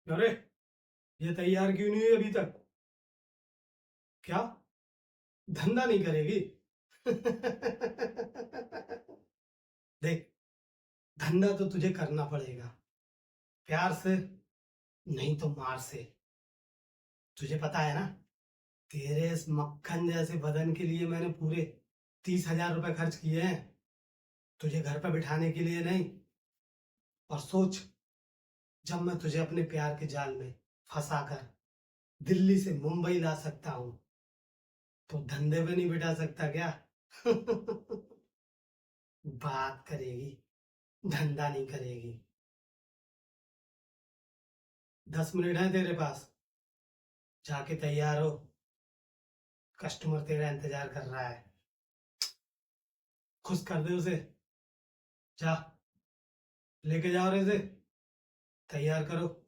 अरे, ये तैयार क्यों नहीं हुई अभी तक? क्या? धंधा नहीं करेगी? देख, धंधा तो तुझे करना पड़ेगा, प्यार से नहीं तो मार से। तुझे पता है ना, तेरे इस मक्खन जैसे बदन के लिए मैंने पूरे 30,000 रुपए खर्च किए हैं, तुझे घर पर बिठाने के लिए नहीं। और सोच, जब मैं तुझे अपने प्यार के जाल में फंसा कर दिल्ली से मुंबई ला सकता हूं, तो धंधे पे नहीं बिठा सकता क्या? बात करेगी, धंधा नहीं करेगी। 10 मिनट है तेरे पास, जाके तैयार हो, कस्टमर तेरा इंतजार कर रहा है। खुश कर दे उसे। जा, लेके जाओ रे उसे, तैयार करो।